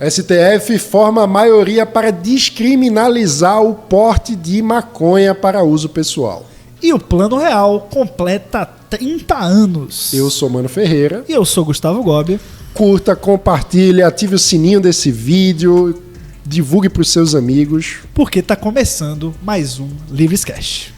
STF forma maioria para descriminalizar o porte de maconha para uso pessoal. E o Plano Real completa 30 anos. Eu sou Mano Ferreira. E eu sou Gustavo Gobi. Curta, compartilhe, ative o sininho desse vídeo, divulgue para os seus amigos. Porque tá começando mais um Livrescast.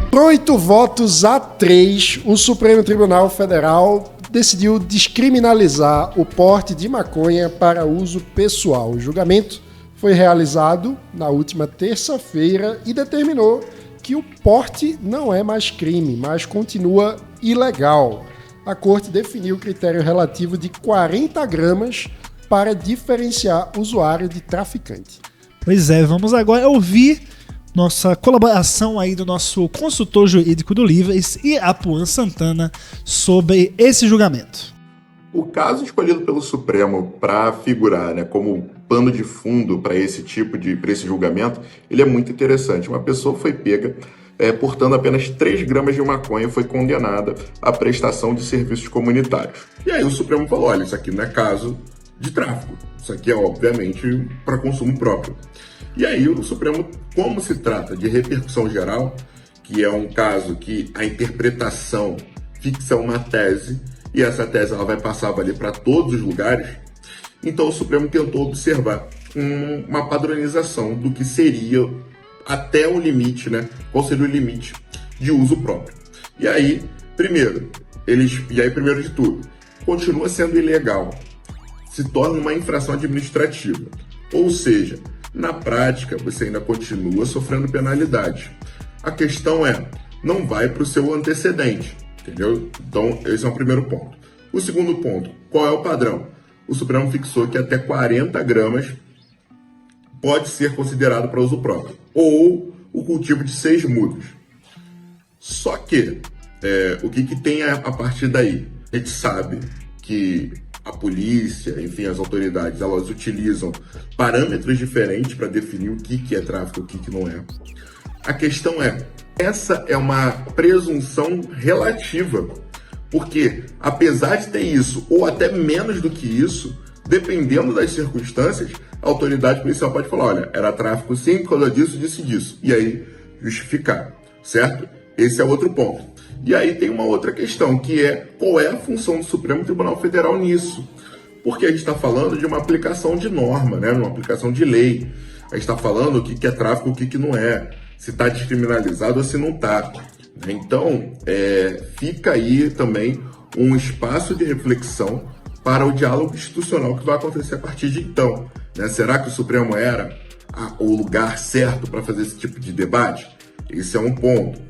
Por 8 votos a 3, o Supremo Tribunal Federal decidiu descriminalizar o porte de maconha para uso pessoal. O julgamento foi realizado na última terça-feira e determinou que o porte não é mais crime, mas continua ilegal. A Corte definiu o critério relativo de 40 gramas para diferenciar usuário de traficante. Pois é, vamos agora ouvir nossa colaboração aí do nosso consultor jurídico do Livres e Apuan Santana sobre esse julgamento. O caso escolhido pelo Supremo para figurar, como pano de fundo para esse julgamento, ele é muito interessante. Uma pessoa foi pega portando apenas 3 gramas de maconha e foi condenada à prestação de serviços comunitários. E aí o Supremo falou, olha, isso aqui não é caso de tráfico, isso aqui é obviamente para consumo próprio. E aí o Supremo, como se trata de repercussão geral, que é um caso que a interpretação fixa uma tese, e essa tese ela vai passar a valer para todos os lugares, então o Supremo tentou observar uma padronização do que seria até um limite, qual seria o limite de uso próprio. E aí, primeiro de tudo, continua sendo ilegal, se torna uma infração administrativa, ou seja, na prática, você ainda continua sofrendo penalidade. A questão é, não vai para o seu antecedente, entendeu? Então, esse é o primeiro ponto. O segundo ponto, qual é o padrão? O Supremo fixou que até 40 gramas pode ser considerado para uso próprio, ou o cultivo de 6 mudas. Só que, o que tem a partir daí? A gente sabe que a polícia, enfim, as autoridades, elas utilizam parâmetros diferentes para definir o que é tráfico e o que não é. A questão é, essa é uma presunção relativa, porque apesar de ter isso, ou até menos do que isso, dependendo das circunstâncias, a autoridade policial pode falar, olha, era tráfico sim, por causa disso, disso, e aí justificar, certo? Esse é outro ponto. E aí tem uma outra questão, que é qual é a função do Supremo Tribunal Federal nisso? Porque a gente está falando de uma aplicação de norma, uma aplicação de lei. A gente está falando o que é tráfico e o que não é, se está descriminalizado ou se não está. Então, fica aí também um espaço de reflexão para o diálogo institucional que vai acontecer a partir de então. Será que o Supremo era o lugar certo para fazer esse tipo de debate? Esse é um ponto.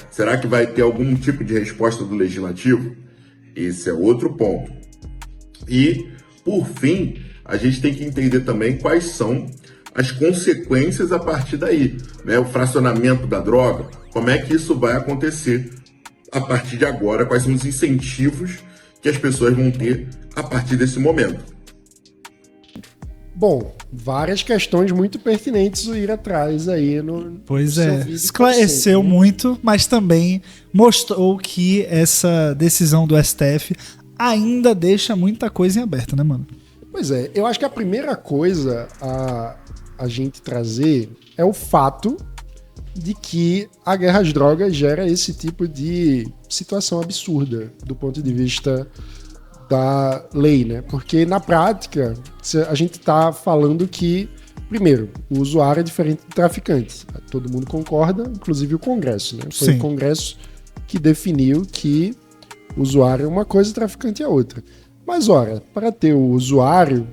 Será que vai ter algum tipo de resposta do Legislativo? Esse é outro ponto. E, por fim, a gente tem que entender também quais são as consequências a partir daí. O fracionamento da droga, como é que isso vai acontecer a partir de agora, quais são os incentivos que as pessoas vão ter a partir desse momento. Bom, várias questões muito pertinentes o Ira traz aí no Pois seu é, vídeo, esclareceu muito, mas também mostrou que essa decisão do STF ainda deixa muita coisa em aberto, né, mano? Pois é, eu acho que a primeira coisa a gente trazer é o fato de que a guerra às drogas gera esse tipo de situação absurda do ponto de vista da lei, Porque na prática a gente está falando que, primeiro, o usuário é diferente do traficante. Todo mundo concorda, inclusive o Congresso, Foi Sim. o Congresso que definiu que o usuário é uma coisa e o traficante é outra. Mas, ora, para ter o usuário,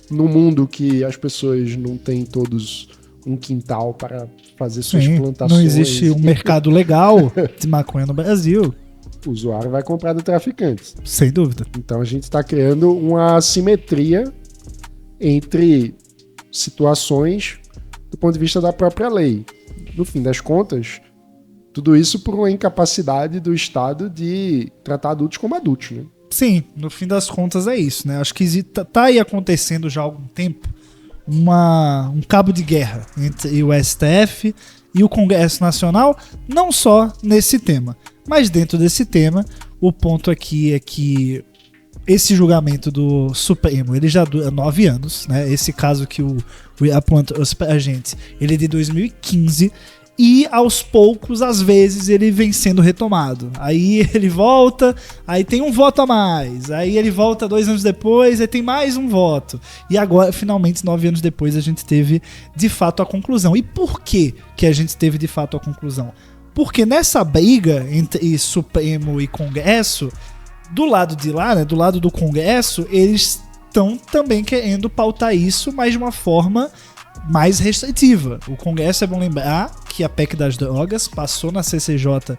no mundo que as pessoas não têm todos um quintal para fazer suas plantações... Não existe um mercado legal de maconha no Brasil. O usuário vai comprar do traficante. Sem dúvida. Então a gente está criando uma assimetria entre situações do ponto de vista da própria lei. No fim das contas, tudo isso por uma incapacidade do Estado de tratar adultos como adultos, Sim, no fim das contas é isso, Acho que tá aí acontecendo já há algum tempo um cabo de guerra entre o STF e o Congresso Nacional, não só nesse tema, mas dentro desse tema, o ponto aqui é que esse julgamento do Supremo, ele já dura 9 anos, né? Esse caso que o Apuan trouxe pra gente, ele é de 2015, e aos poucos, às vezes, ele vem sendo retomado. Aí ele volta, aí tem um voto a mais, aí ele volta 2 anos depois, aí tem mais um voto. E agora, finalmente, 9 anos depois, a gente teve, de fato, a conclusão. E por que a gente teve, de fato, a conclusão? Porque nessa briga entre Supremo e Congresso, do lado de lá, né, do lado do Congresso, eles estão também querendo pautar isso, mas de uma forma mais restritiva. O Congresso, é bom lembrar que a PEC das drogas passou na CCJ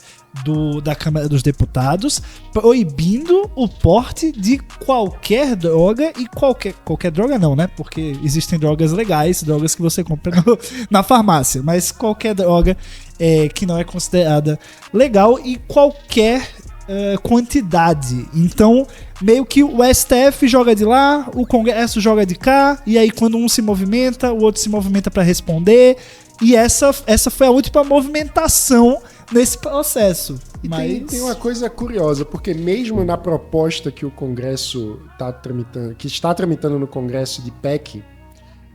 da Câmara dos Deputados, proibindo o porte de qualquer droga, e qualquer droga não, né? Porque existem drogas legais, drogas que você compra na farmácia, mas qualquer droga que não é considerada legal e qualquer quantidade. Então, meio que o STF joga de lá, o Congresso joga de cá, e aí quando um se movimenta, o outro se movimenta para responder, e essa foi a última movimentação nesse processo. E tem uma coisa curiosa, porque mesmo na proposta que o Congresso está tramitando no Congresso de PEC,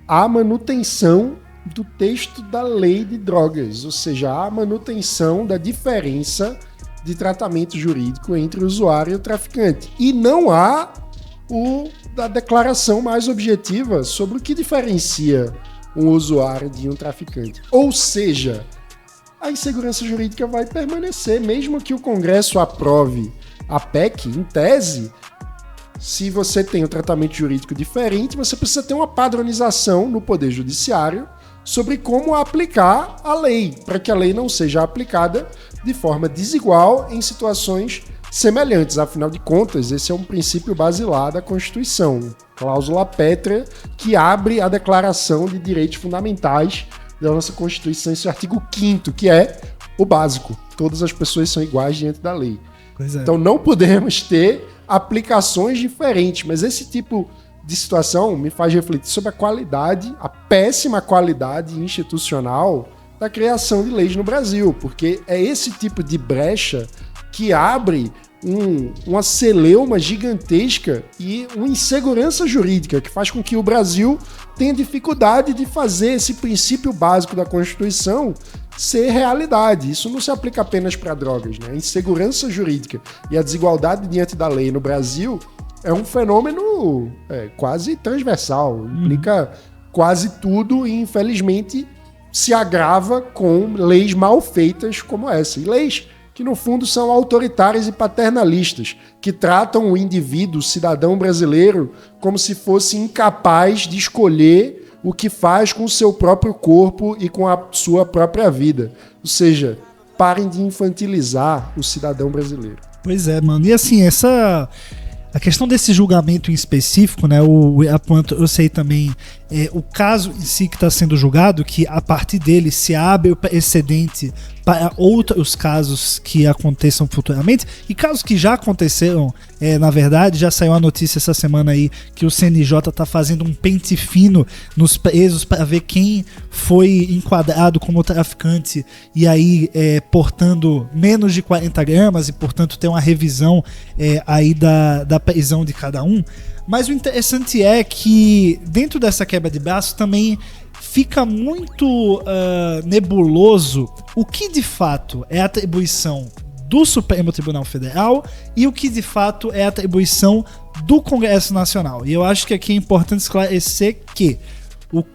há manutenção do texto da lei de drogas, ou seja, há manutenção da diferença de tratamento jurídico entre o usuário e o traficante. E não há a declaração mais objetiva sobre o que diferencia um usuário de um traficante. Ou seja, a insegurança jurídica vai permanecer, mesmo que o Congresso aprove a PEC, em tese. Se você tem um tratamento jurídico diferente, você precisa ter uma padronização no Poder Judiciário sobre como aplicar a lei, para que a lei não seja aplicada de forma desigual em situações semelhantes. Afinal de contas, esse é um princípio basilar da Constituição, cláusula pétrea, que abre a Declaração de Direitos Fundamentais da nossa Constituição, esse artigo 5º, que é o básico. Todas as pessoas são iguais diante da lei. Então não podemos ter aplicações diferentes, mas esse tipo de situação me faz refletir sobre a péssima qualidade institucional da criação de leis no Brasil, porque é esse tipo de brecha que abre uma celeuma gigantesca e uma insegurança jurídica que faz com que o Brasil tenha dificuldade de fazer esse princípio básico da Constituição ser realidade. Isso não se aplica apenas para drogas, né? A insegurança jurídica e a desigualdade diante da lei no Brasil é um fenômeno quase transversal, implica quase tudo e, infelizmente, se agrava com leis mal feitas como essa. E leis que, no fundo, são autoritárias e paternalistas, que tratam o indivíduo, o cidadão brasileiro, como se fosse incapaz de escolher o que faz com o seu próprio corpo e com a sua própria vida. Ou seja, parem de infantilizar o cidadão brasileiro. Pois é, mano. E assim, a questão desse julgamento em específico, né, eu sei também o caso em si que está sendo julgado, que a partir dele se abre o precedente para outros casos que aconteçam futuramente, e casos que já aconteceram, na verdade, já saiu a notícia essa semana aí que o CNJ está fazendo um pente fino nos presos para ver quem foi enquadrado como traficante e aí portando menos de 40 gramas e, portanto, ter uma revisão aí da prisão de cada um. Mas o interessante é que dentro dessa quebra de braço também fica muito nebuloso o que de fato é atribuição do Supremo Tribunal Federal e o que de fato é atribuição do Congresso Nacional. E eu acho que aqui é importante esclarecer que o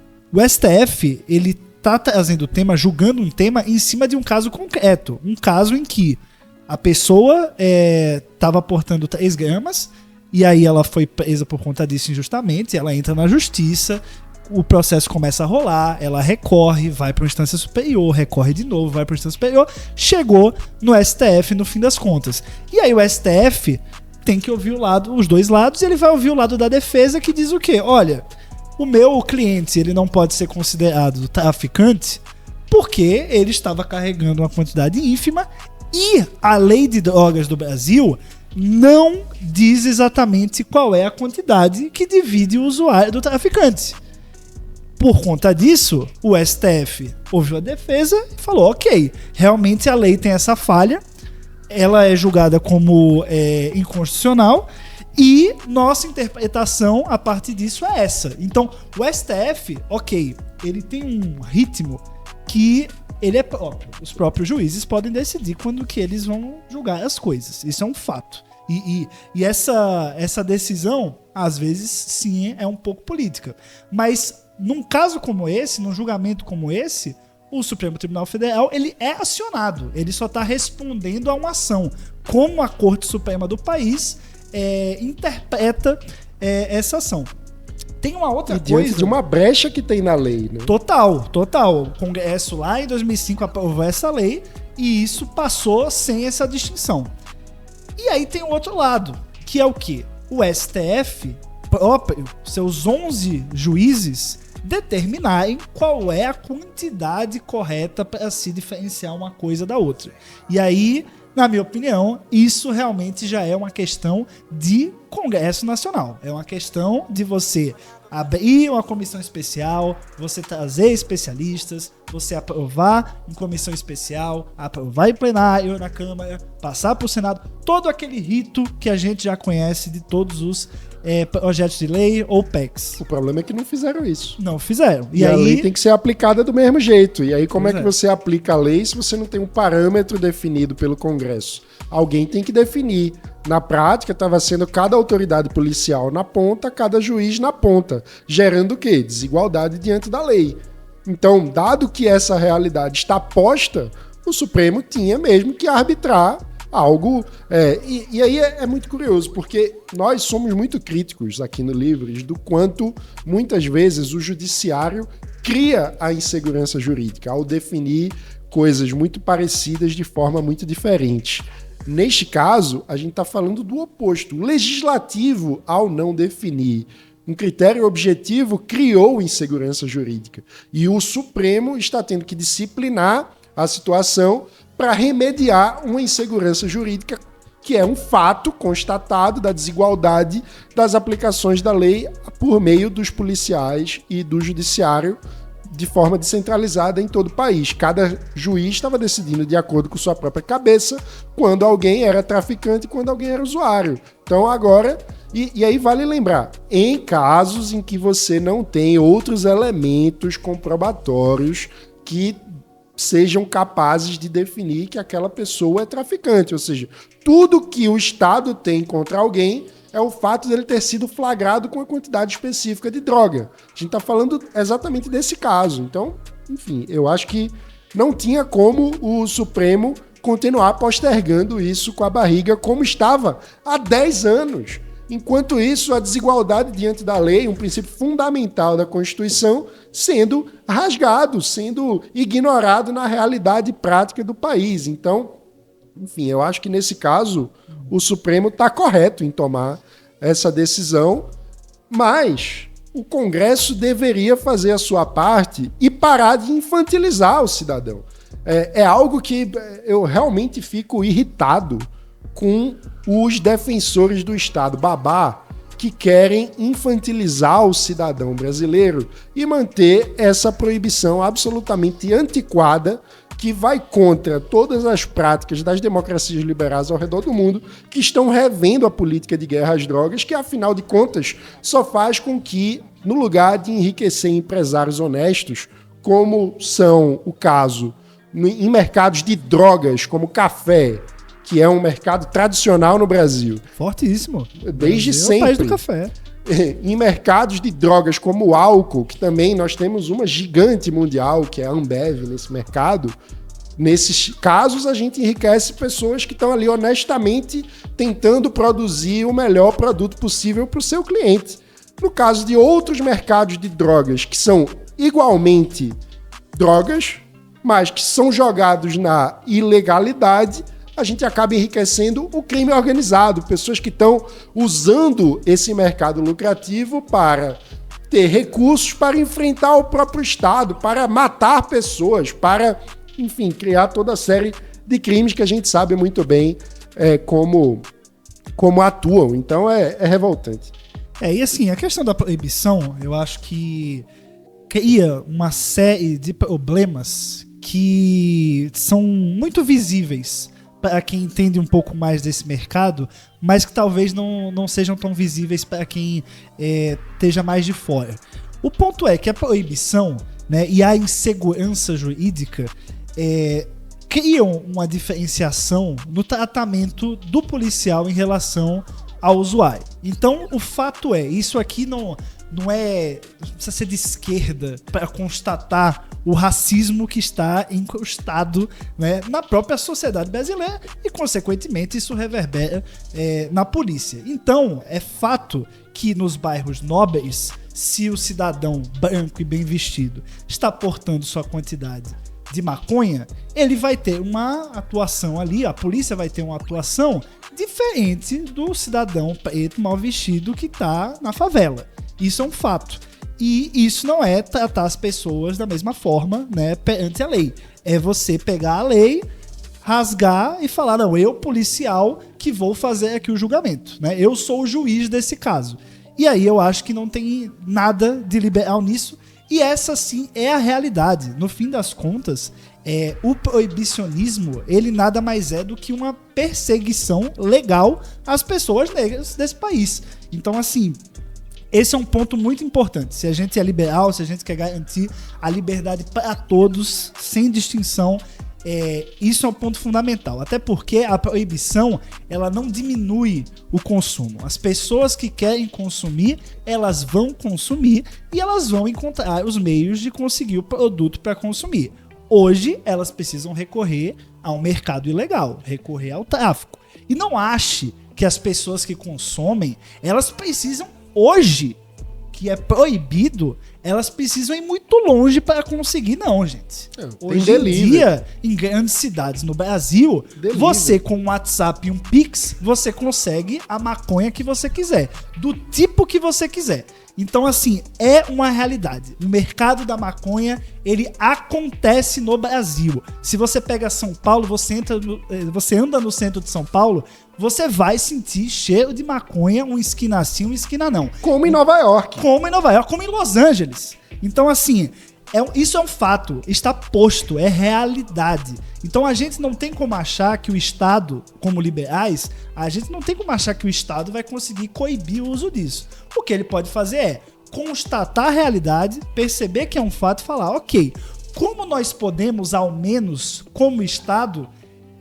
STF, ele tá trazendo o tema, julgando um tema em cima de um caso concreto. Um caso em que a pessoa estava portando 3 gramas e aí ela foi presa por conta disso injustamente, ela entra na justiça, o processo começa a rolar, ela recorre, vai para uma instância superior, recorre de novo, vai para uma instância superior, chegou no STF no fim das contas. E aí o STF tem que ouvir os dois lados, e ele vai ouvir o lado da defesa, que diz o quê? Olha, o meu cliente, ele não pode ser considerado traficante porque ele estava carregando uma quantidade ínfima e a lei de drogas do Brasil não diz exatamente qual é a quantidade que divide o usuário do traficante. Por conta disso, o STF ouviu a defesa e falou, ok, realmente a lei tem essa falha, ela é julgada como inconstitucional e nossa interpretação a partir disso é essa. Então, o STF, ok, ele tem um ritmo que ele é próprio. Os próprios juízes podem decidir quando que eles vão julgar as coisas. Isso é um fato. E essa decisão, às vezes, sim, é um pouco política. Mas num caso como esse, num julgamento como esse, o Supremo Tribunal Federal, ele é acionado. Ele só está respondendo a uma ação. Como a Corte Suprema do país interpreta essa ação. Tem uma outra coisa... diante de uma brecha que tem na lei, né? Total. O Congresso lá em 2005 aprovou essa lei e isso passou sem essa distinção. E aí tem o outro lado, que é o quê? O STF próprio, seus 11 juízes, determinarem qual é a quantidade correta para se diferenciar uma coisa da outra. E aí, na minha opinião, isso realmente já é uma questão de Congresso Nacional. É uma questão de você abrir uma comissão especial, você trazer especialistas, você aprovar em comissão especial, aprovar em plenário na Câmara, passar para o Senado, todo aquele rito que a gente já conhece de todos os projetos de lei ou PECs. O problema é que não fizeram isso. Não fizeram. E a lei tem que ser aplicada do mesmo jeito. E aí como é que você aplica a lei se você não tem um parâmetro definido pelo Congresso? Alguém tem que definir. Na prática, estava sendo cada autoridade policial na ponta, cada juiz na ponta, gerando o quê? Desigualdade diante da lei. Então, dado que essa realidade está posta, o Supremo tinha mesmo que arbitrar algo. E aí é muito curioso, porque nós somos muito críticos aqui no Livres do quanto, muitas vezes, o judiciário cria a insegurança jurídica ao definir coisas muito parecidas de forma muito diferente. Neste caso, a gente está falando do oposto. O legislativo, ao não definir um critério objetivo, criou insegurança jurídica. E o Supremo está tendo que disciplinar a situação para remediar uma insegurança jurídica que é um fato constatado da desigualdade das aplicações da lei por meio dos policiais e do judiciário de forma descentralizada em todo o país. Cada juiz estava decidindo de acordo com sua própria cabeça quando alguém era traficante e quando alguém era usuário. Então agora, e aí vale lembrar, em casos em que você não tem outros elementos comprobatórios que sejam capazes de definir que aquela pessoa é traficante, ou seja, tudo que o Estado tem contra alguém é o fato dele ter sido flagrado com uma quantidade específica de droga. A gente está falando exatamente desse caso. Então, enfim, eu acho que não tinha como o Supremo continuar postergando isso com a barriga como estava há 10 anos. Enquanto isso, a desigualdade diante da lei, um princípio fundamental da Constituição, sendo rasgado, sendo ignorado na realidade prática do país. Então, enfim, eu acho que nesse caso o Supremo está correto em tomar essa decisão, mas o Congresso deveria fazer a sua parte e parar de infantilizar o cidadão. É algo que eu realmente fico irritado com os defensores do Estado babá que querem infantilizar o cidadão brasileiro e manter essa proibição absolutamente antiquada que vai contra todas as práticas das democracias liberais ao redor do mundo, que estão revendo a política de guerra às drogas, que, afinal de contas, só faz com que, no lugar de enriquecer empresários honestos, como são o caso em mercados de drogas, como café, que é um mercado tradicional no Brasil. Fortíssimo. Desde Brasil sempre. É o país do café. Em mercados de drogas como o álcool, que também nós temos uma gigante mundial, que é a Ambev nesse mercado, nesses casos a gente enriquece pessoas que estão ali honestamente tentando produzir o melhor produto possível para o seu cliente. No caso de outros mercados de drogas, que são igualmente drogas, mas que são jogados na ilegalidade, a gente acaba enriquecendo o crime organizado, pessoas que estão usando esse mercado lucrativo para ter recursos para enfrentar o próprio Estado, para matar pessoas, para, enfim, criar toda a série de crimes que a gente sabe muito bem como atuam. Então é revoltante. E assim, a questão da proibição, eu acho que cria uma série de problemas que são muito visíveis para quem entende um pouco mais desse mercado, mas que talvez não sejam tão visíveis para quem esteja mais de fora. O ponto é que a proibição, né, e a insegurança jurídica criam uma diferenciação no tratamento do policial em relação ao usuário. Então, o fato é, isso aqui não precisa ser de esquerda para constatar o racismo que está incrustado, né, na própria sociedade brasileira e, consequentemente, isso reverbera na polícia. Então, é fato que nos bairros nobres, se o cidadão branco e bem vestido está portando sua quantidade de maconha, ele vai ter uma atuação ali, a polícia vai ter uma atuação diferente do cidadão preto mal vestido que está na favela. Isso é um fato. E isso não é tratar as pessoas da mesma forma, né, perante a lei. É você pegar a lei, rasgar e falar, não, eu, policial, que vou fazer aqui o julgamento, né? Eu sou o juiz desse caso. E aí eu acho que não tem nada de liberal nisso. E essa sim é a realidade. No fim das contas, o proibicionismo, ele nada mais é do que uma perseguição legal às pessoas negras desse país. Então, assim, esse é um ponto muito importante. Se a gente é liberal, se a gente quer garantir a liberdade para todos, sem distinção, isso é um ponto fundamental. Até porque a proibição, ela não diminui o consumo. As pessoas que querem consumir, elas vão consumir e elas vão encontrar os meios de conseguir o produto para consumir. Hoje, elas precisam recorrer a um mercado ilegal, recorrer ao tráfico. E não ache que as pessoas que consomem, elas precisam hoje, que é proibido, elas precisam ir muito longe para conseguir, não, gente. Hoje em dia, em grandes cidades no Brasil, você com um WhatsApp e um Pix, você consegue a maconha que você quiser, do tipo que você quiser. Então, assim, é uma realidade. O mercado da maconha, ele acontece no Brasil. Se você pega São Paulo, você anda no centro de São Paulo, você vai sentir cheiro de maconha, uma esquina sim, uma esquina não. Como em Nova York. Como em Nova York, como em Los Angeles. Então, assim, isso é um fato, está posto, é realidade. Então a gente não tem como achar que o Estado, como liberais, a gente não tem como achar que o Estado vai conseguir coibir o uso disso. O que ele pode fazer é constatar a realidade, perceber que é um fato e falar, ok, como nós podemos, ao menos, como Estado,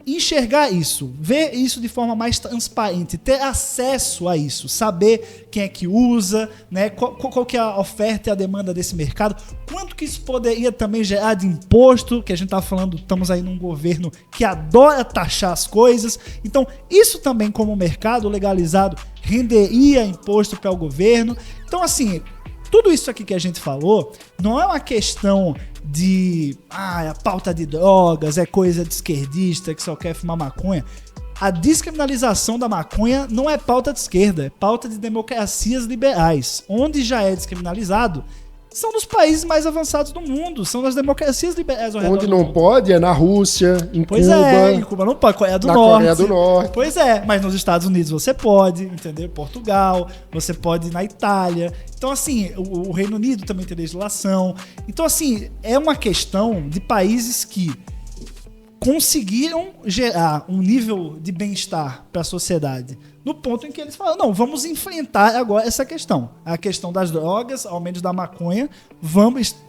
enxergar isso, ver isso de forma mais transparente, ter acesso a isso, saber quem é que usa, né, qual que é a oferta e a demanda desse mercado, quanto que isso poderia também gerar de imposto, que a gente tá falando, estamos aí num governo que adora taxar as coisas, então isso também como mercado legalizado renderia imposto para o governo. Então assim, tudo isso aqui que a gente falou não é uma questão de a pauta de drogas, é coisa de esquerdista que só quer fumar maconha. A descriminalização da maconha não é pauta de esquerda, é pauta de democracias liberais. Onde já é descriminalizado são nos países mais avançados do mundo, são nas democracias liberais ao redor Onde do não mundo. Pode é na Rússia, em Pois Cuba. em Cuba não pode, Coreia do na Norte. Coreia do Norte. Pois é, mas nos Estados Unidos você pode, entendeu? Portugal, você pode ir na Itália. Então, assim, o Reino Unido também tem legislação. Então, assim, é uma questão de países que conseguiram gerar um nível de bem-estar para a sociedade no ponto em que eles falam, não, vamos enfrentar agora essa questão. A questão das drogas, ao menos da maconha,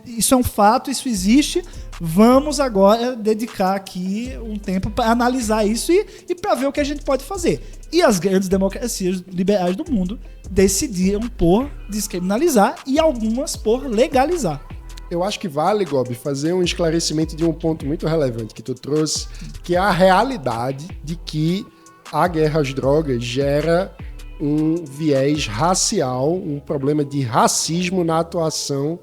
isso é um fato, isso existe, vamos agora dedicar aqui um tempo para analisar isso e para ver o que a gente pode fazer. E as grandes democracias liberais do mundo decidiram por descriminalizar e algumas por legalizar. Eu acho que vale, Gobi, fazer um esclarecimento de um ponto muito relevante que tu trouxe, que é a realidade de que a guerra às drogas gera um viés racial, um problema de racismo na atuação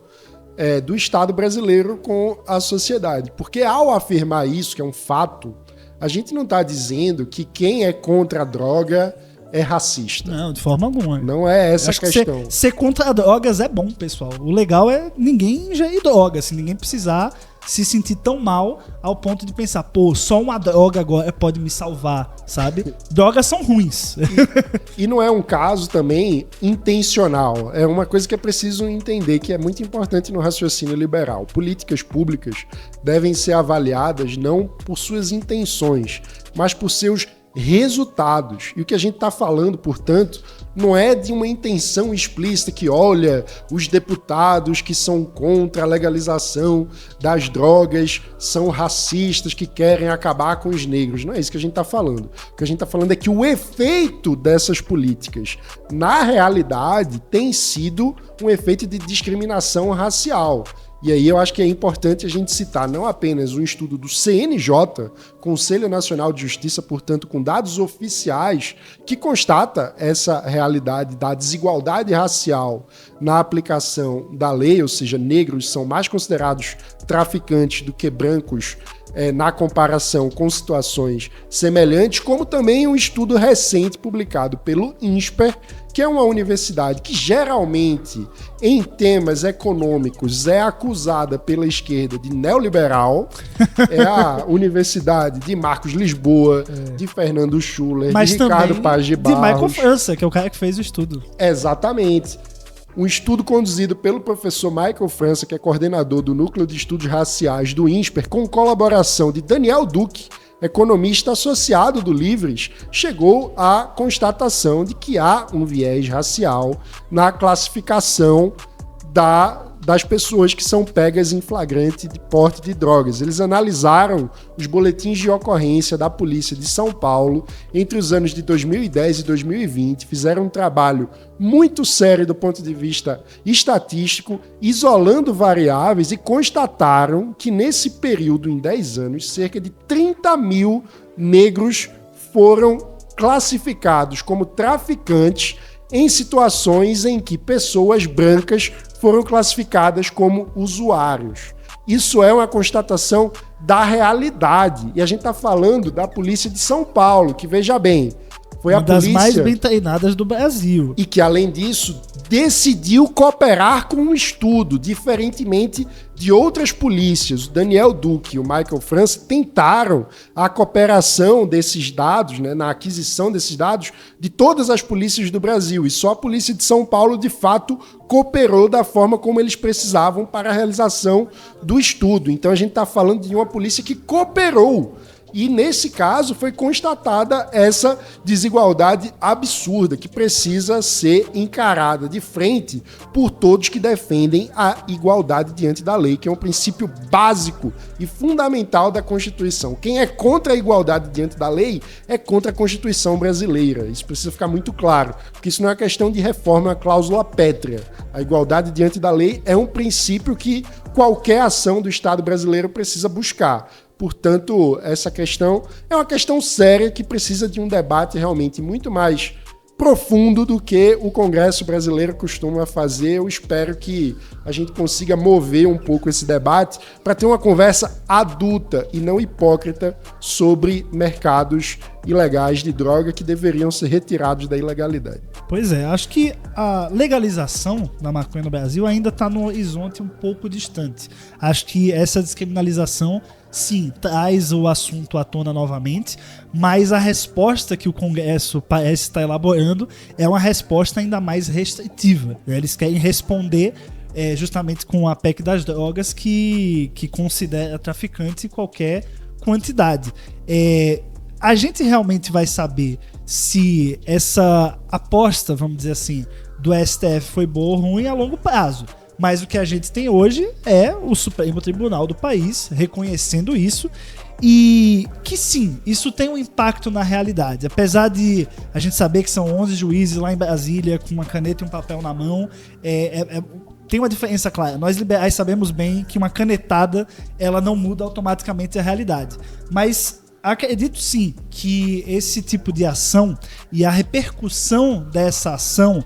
do Estado brasileiro com a sociedade. Porque ao afirmar isso, que é um fato, a gente não está dizendo que quem é contra a droga é racista. Não, de forma alguma. Não é essa a questão. Ser contra drogas é bom, pessoal. O legal é ninguém ingerir droga, assim, ninguém precisar se sentir tão mal ao ponto de pensar, pô, só uma droga agora pode me salvar, sabe? Drogas são ruins. E não é um caso também intencional. É uma coisa que é preciso entender, que é muito importante no raciocínio liberal. Políticas públicas devem ser avaliadas não por suas intenções, mas por seus resultados. E o que a gente está falando, portanto, não é de uma intenção explícita que, olha, os deputados que são contra a legalização das drogas são racistas, que querem acabar com os negros. Não é isso que a gente está falando. O que a gente está falando é que o efeito dessas políticas, na realidade, tem sido um efeito de discriminação racial. E aí eu acho que é importante a gente citar não apenas um estudo do CNJ, Conselho Nacional de Justiça, portanto, com dados oficiais, que constata essa realidade da desigualdade racial na aplicação da lei, ou seja, negros são mais considerados traficantes do que brancos na comparação com situações semelhantes, como também um estudo recente publicado pelo INSPER, que é uma universidade que geralmente, em temas econômicos, é acusada pela esquerda de neoliberal. É a universidade de Marcos Lisboa, de Fernando Schuller, mas de Ricardo Paz de Barros. De Michael França, que é o cara que fez o estudo. Exatamente. Um estudo conduzido pelo professor Michael França, que é coordenador do Núcleo de Estudos Raciais do INSPER, com colaboração de Daniel Duque, economista associado do Livres, chegou à constatação de que há um viés racial na classificação das pessoas que são pegas em flagrante de porte de drogas. Eles analisaram os boletins de ocorrência da Polícia de São Paulo entre os anos de 2010 e 2020, fizeram um trabalho muito sério do ponto de vista estatístico, isolando variáveis, e constataram que nesse período, em 10 anos, cerca de 30 mil negros foram classificados como traficantes em situações em que pessoas brancas foram classificadas como usuários. Isso é uma constatação da realidade. E a gente está falando da Polícia de São Paulo, que, veja bem, foi uma a polícia... das mais bem treinadas do Brasil. E que, além disso, decidiu cooperar com o estudo, diferentemente de outras polícias. O Daniel Duque e o Michael França tentaram a cooperação desses dados, né, na aquisição desses dados, de todas as polícias do Brasil. E só a Polícia de São Paulo, de fato, cooperou da forma como eles precisavam para a realização do estudo. Então a gente está falando de uma polícia que cooperou. E, nesse caso, foi constatada essa desigualdade absurda que precisa ser encarada de frente por todos que defendem a igualdade diante da lei, que é um princípio básico e fundamental da Constituição. Quem é contra a igualdade diante da lei é contra a Constituição brasileira. Isso precisa ficar muito claro, porque isso não é uma questão de reforma, é uma cláusula pétrea. A igualdade diante da lei é um princípio que qualquer ação do Estado brasileiro precisa buscar. Portanto, essa questão é uma questão séria que precisa de um debate realmente muito mais profundo do que o Congresso brasileiro costuma fazer. Eu espero que a gente consiga mover um pouco esse debate para ter uma conversa adulta e não hipócrita sobre mercados ilegais de droga que deveriam ser retirados da ilegalidade. Pois é, acho que a legalização da maconha no Brasil ainda está no horizonte um pouco distante. Acho que essa descriminalização, sim, traz o assunto à tona novamente, mas a resposta que o Congresso parece estar elaborando é uma resposta ainda mais restritiva. Eles querem responder justamente com a PEC das drogas que considera traficante qualquer quantidade. A gente realmente vai saber se essa aposta, vamos dizer assim, do STF foi boa ou ruim a longo prazo. Mas o que a gente tem hoje é o Supremo Tribunal do país reconhecendo isso, e que sim, isso tem um impacto na realidade. Apesar de a gente saber que são 11 juízes lá em Brasília com uma caneta e um papel na mão, tem uma diferença clara. Nós liberais sabemos bem que uma canetada ela não muda automaticamente a realidade. Mas acredito sim que esse tipo de ação e a repercussão dessa ação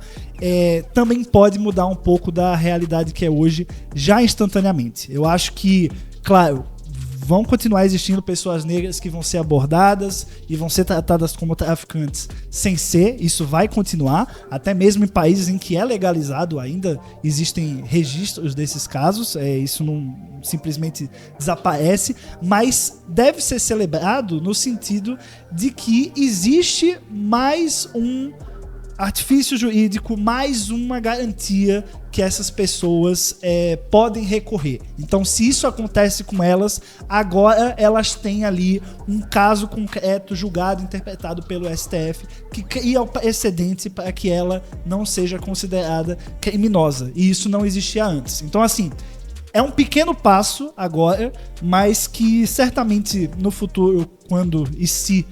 também pode mudar um pouco da realidade que é hoje, já instantaneamente. Eu acho que, claro, vão continuar existindo pessoas negras que vão ser abordadas e vão ser tratadas como traficantes sem ser. Isso vai continuar, até mesmo em países em que é legalizado ainda existem registros desses casos. Isso não simplesmente desaparece, mas deve ser celebrado no sentido de que existe mais um artifício jurídico, mais uma garantia que essas pessoas podem recorrer. Então, se isso acontece com elas, agora elas têm ali um caso concreto, julgado, interpretado pelo STF, que cria o precedente para que ela não seja considerada criminosa. E isso não existia antes. Então, assim, é um pequeno passo agora, mas que certamente no futuro, quando e se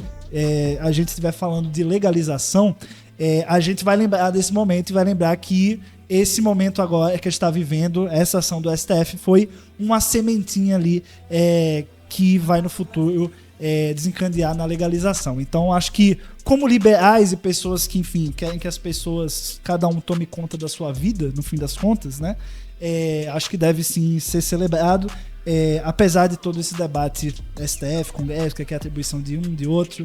a gente estiver falando de legalização, a gente vai lembrar desse momento e vai lembrar que esse momento agora que a gente está vivendo, essa ação do STF, foi uma sementinha ali que vai no futuro desencadear na legalização. Então, acho que como liberais e pessoas que, enfim, querem que as pessoas, cada um tome conta da sua vida, no fim das contas, né? Acho que deve sim ser celebrado. Apesar de todo esse debate STF, Congresso, que é a atribuição de um, de outro,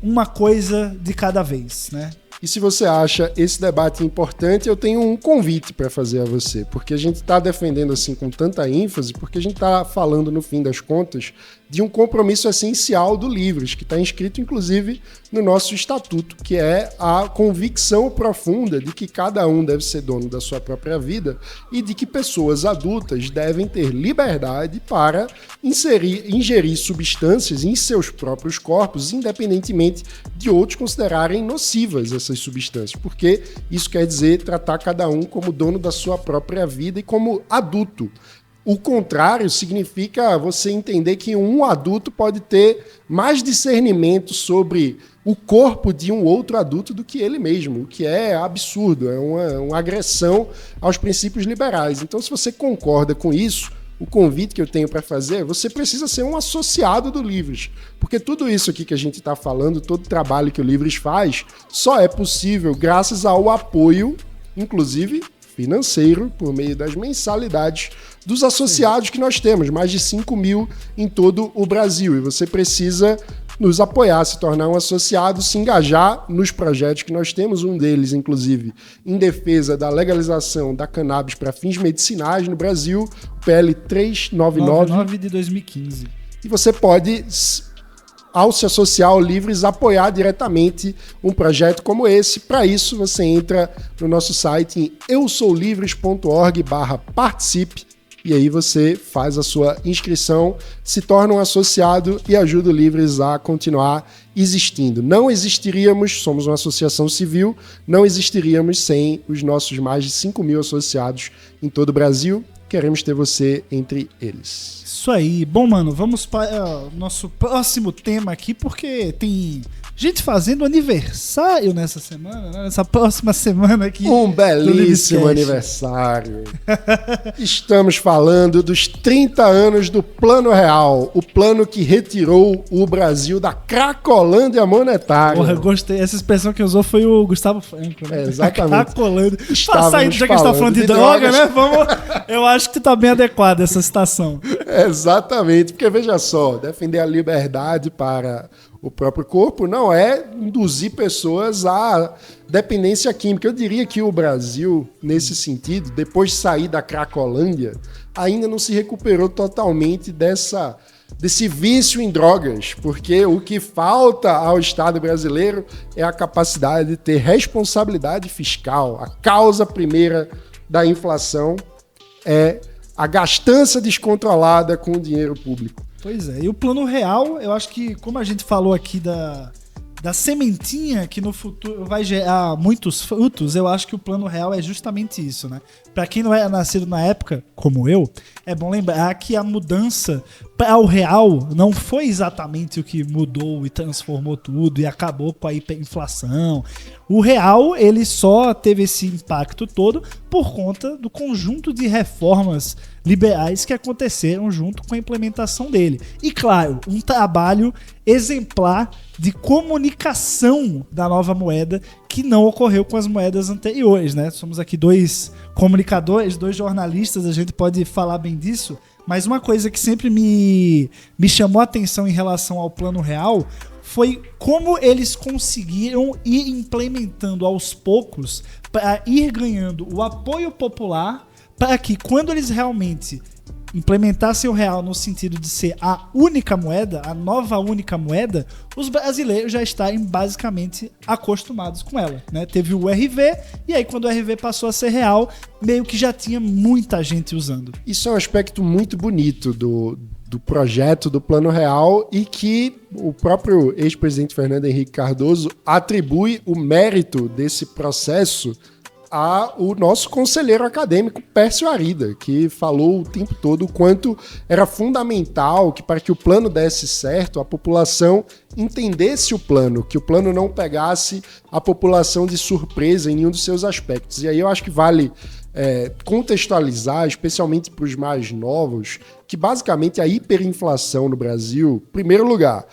uma coisa de cada vez, né? E se você acha esse debate importante, eu tenho um convite para fazer a você, porque a gente está defendendo assim com tanta ênfase, porque a gente está falando, no fim das contas, de um compromisso essencial do Livres, que está inscrito, inclusive, no nosso estatuto, que é a convicção profunda de que cada um deve ser dono da sua própria vida e de que pessoas adultas devem ter liberdade para ingerir substâncias em seus próprios corpos, independentemente de outros considerarem nocivas essas substâncias, porque isso quer dizer tratar cada um como dono da sua própria vida e como adulto. O contrário significa você entender que um adulto pode ter mais discernimento sobre o corpo de um outro adulto do que ele mesmo, o que é absurdo, é uma agressão aos princípios liberais. Então, se você concorda com isso, o convite que eu tenho para fazer, você precisa ser um associado do Livres, porque tudo isso aqui que a gente está falando, todo o trabalho que o Livres faz, só é possível graças ao apoio, inclusive financeiro, por meio das mensalidades dos associados que nós temos, mais de 5 mil em todo o Brasil, e você precisa nos apoiar, se tornar um associado, se engajar nos projetos que nós temos, um deles, inclusive, em defesa da legalização da cannabis para fins medicinais no Brasil, o PL 399 de 2015. E você pode, ao se associar ao Livres, apoiar diretamente um projeto como esse. Para isso, você entra no nosso site em eusoulivres.org/participe. E aí você faz a sua inscrição, se torna um associado e ajuda o Livres a continuar existindo. Não existiríamos, somos uma associação civil, não existiríamos sem os nossos mais de 5 mil associados em todo o Brasil. Queremos ter você entre eles. Isso aí. Bom, mano, vamos para o nosso próximo tema aqui, porque tem gente fazendo aniversário nessa semana, né? Nessa próxima semana aqui. Um belíssimo aniversário. Estamos falando dos 30 anos do Plano Real, o plano que retirou o Brasil da Cracolândia monetária. Porra, eu gostei. Essa expressão que usou foi o Gustavo Franco, né? Exatamente. Cracolândia. Saindo, já que a gente tá falando de droga, né? Eu acho que tá bem adequada essa citação. Exatamente, porque veja só, defender a liberdade para o próprio corpo não é induzir pessoas à dependência química. Eu diria que o Brasil, nesse sentido, depois de sair da Cracolândia, ainda não se recuperou totalmente desse vício em drogas, porque o que falta ao Estado brasileiro é a capacidade de ter responsabilidade fiscal. A causa primeira da inflação é a gastança descontrolada com o dinheiro público. Pois é, e o Plano Real, eu acho que, como a gente falou aqui da sementinha que no futuro vai gerar muitos frutos, eu acho que o Plano Real é justamente isso, né? Pra quem não era nascido na época, como eu, é bom lembrar que a mudança para o real não foi exatamente o que mudou e transformou tudo e acabou com a hiperinflação. O real, ele só teve esse impacto todo por conta do conjunto de reformas liberais que aconteceram junto com a implementação dele. E claro, um trabalho exemplar de comunicação da nova moeda que não ocorreu com as moedas anteriores, né? Somos aqui dois comunicadores, dois jornalistas, a gente pode falar bem disso, Mas uma coisa que sempre me chamou a atenção em relação ao Plano Real foi como eles conseguiram ir implementando aos poucos para ir ganhando o apoio popular, para que quando eles realmente implementassem o real no sentido de ser a única moeda, a nova única moeda, os brasileiros já estarem basicamente acostumados com ela, né? Teve o RV, e aí quando o RV passou a ser real, meio que já tinha muita gente usando. Isso é um aspecto muito bonito do projeto do Plano Real e que o próprio ex-presidente Fernando Henrique Cardoso atribui o mérito desse processo ao nosso conselheiro acadêmico Pércio Arida, que falou o tempo todo o quanto era fundamental que para que o plano desse certo, a população entendesse o plano, que o plano não pegasse a população de surpresa em nenhum dos seus aspectos. E aí eu acho que vale contextualizar, especialmente para os mais novos, que basicamente a hiperinflação no Brasil, em primeiro lugar,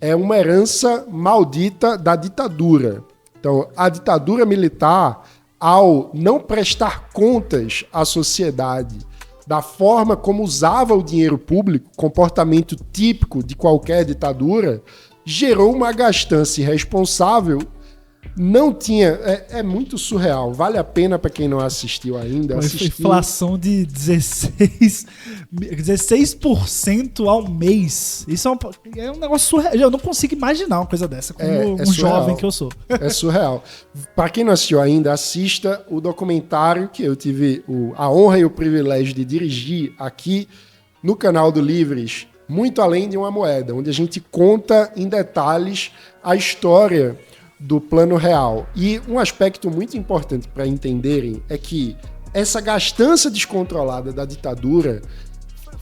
é uma herança maldita da ditadura. Então, a ditadura militar, ao não prestar contas à sociedade da forma como usava o dinheiro público, comportamento típico de qualquer ditadura, gerou uma gastança irresponsável. Não tinha... É muito surreal. Vale a pena para quem não assistiu ainda. Foi inflação de 16% ao mês. Isso é um negócio surreal. Eu não consigo imaginar uma coisa dessa como um jovem que eu sou. É surreal. Para quem não assistiu ainda, assista o documentário que eu tive a honra e o privilégio de dirigir aqui no canal do Livres, Muito Além de uma Moeda, onde a gente conta em detalhes a história do Plano Real. E um aspecto muito importante para entenderem é que essa gastança descontrolada da ditadura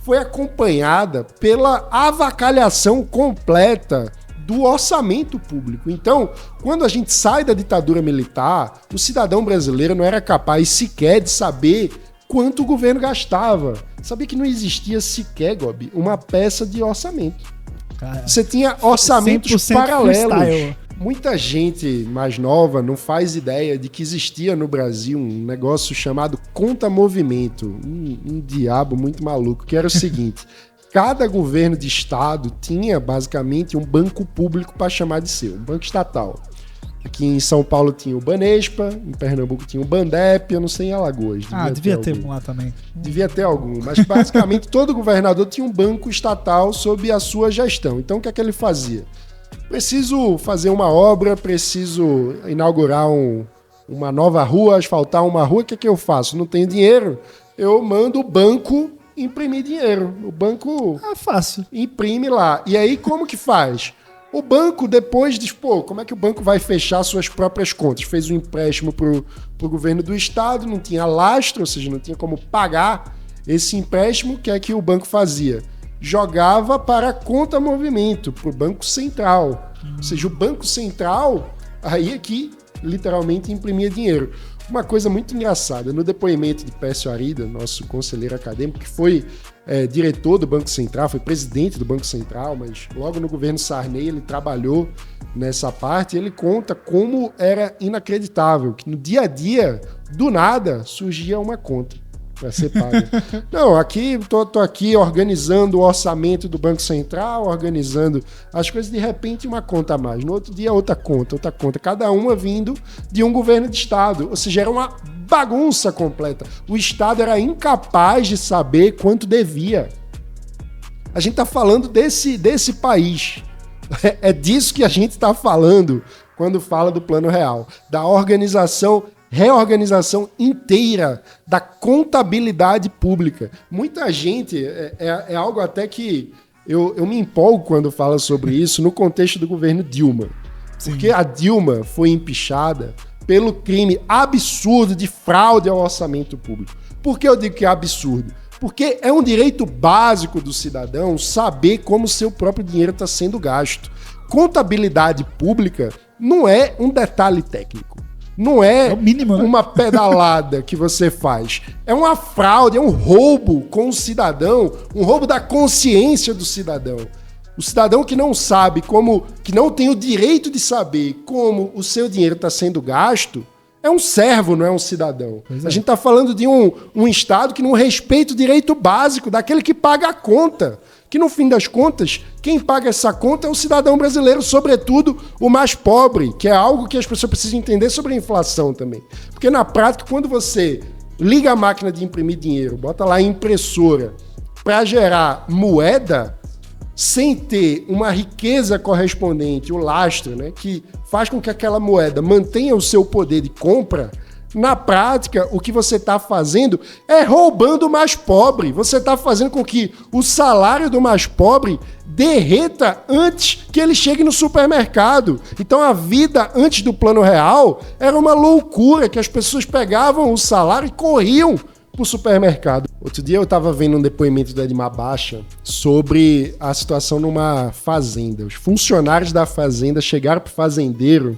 foi acompanhada pela avacalhação completa do orçamento público. Então, quando a gente sai da ditadura militar, o cidadão brasileiro não era capaz sequer de saber quanto o governo gastava. Sabia que não existia sequer, Gobi, uma peça de orçamento. Cara, você tinha orçamentos paralelos. Freestyle. Muita gente mais nova não faz ideia de que existia no Brasil um negócio chamado conta-movimento, um diabo muito maluco, que era o seguinte: cada governo de estado tinha basicamente um banco público para chamar de seu, um banco estatal. Aqui em São Paulo tinha o Banespa, em Pernambuco tinha o Bandep, eu não sei em Alagoas. Devia ter um lá também. Devia ter algum, mas basicamente todo governador tinha um banco estatal sob a sua gestão. Então o que é que ele fazia? Preciso fazer uma obra, preciso inaugurar uma nova rua, asfaltar uma rua, o que é que eu faço? Não tenho dinheiro, eu mando o banco imprimir dinheiro. O banco fácil. Imprime lá. E aí como que faz? O banco depois diz, como é que o banco vai fechar suas próprias contas? Fez um empréstimo pro governo do estado, não tinha lastro, ou seja, não tinha como pagar esse empréstimo, o que é que o banco fazia? Jogava para conta movimento, para o Banco Central. Ou seja, o Banco Central, aí é que literalmente imprimia dinheiro. Uma coisa muito engraçada, no depoimento de Pércio Arida, nosso conselheiro acadêmico, que foi diretor do Banco Central, foi presidente do Banco Central, mas logo no governo Sarney ele trabalhou nessa parte, ele conta como era inacreditável, que no dia a dia, do nada, surgia uma conta para ser paga. Não, aqui, tô aqui organizando o orçamento do Banco Central, organizando as coisas, de repente uma conta a mais. No outro dia outra conta, cada uma vindo de um governo de estado. Ou seja, era uma bagunça completa. O estado era incapaz de saber quanto devia. A gente tá falando desse país. É disso que a gente tá falando quando fala do Plano Real. Da reorganização inteira da contabilidade pública. Muita gente, é algo até que eu me empolgo quando falo sobre isso no contexto do governo Dilma. Sim. Porque a Dilma foi empichada pelo crime absurdo de fraude ao orçamento público. Por que eu digo que é absurdo? Porque é um direito básico do cidadão saber como o seu próprio dinheiro está sendo gasto. Contabilidade pública não é um detalhe técnico. Não é o mínimo, né? Uma pedalada que você faz. É uma fraude, é um roubo com o cidadão, um roubo da consciência do cidadão. O cidadão que não sabe que não tem o direito de saber como o seu dinheiro está sendo gasto, é um servo, não é um cidadão. Pois é. A gente está falando de um Estado que não respeita o direito básico daquele que paga a conta. Que no fim das contas, quem paga essa conta é o cidadão brasileiro, sobretudo o mais pobre, que é algo que as pessoas precisam entender sobre a inflação também. Porque na prática, quando você liga a máquina de imprimir dinheiro, bota lá a impressora para gerar moeda, sem ter uma riqueza correspondente, o lastro, né, que faz com que aquela moeda mantenha o seu poder de compra, na prática, o que você está fazendo é roubando o mais pobre. Você está fazendo com que o salário do mais pobre derreta antes que ele chegue no supermercado. Então, a vida antes do Plano Real era uma loucura, que as pessoas pegavam o salário e corriam para o supermercado. Outro dia eu estava vendo um depoimento do Edmar Baixa sobre a situação numa fazenda. Os funcionários da fazenda chegaram para o fazendeiro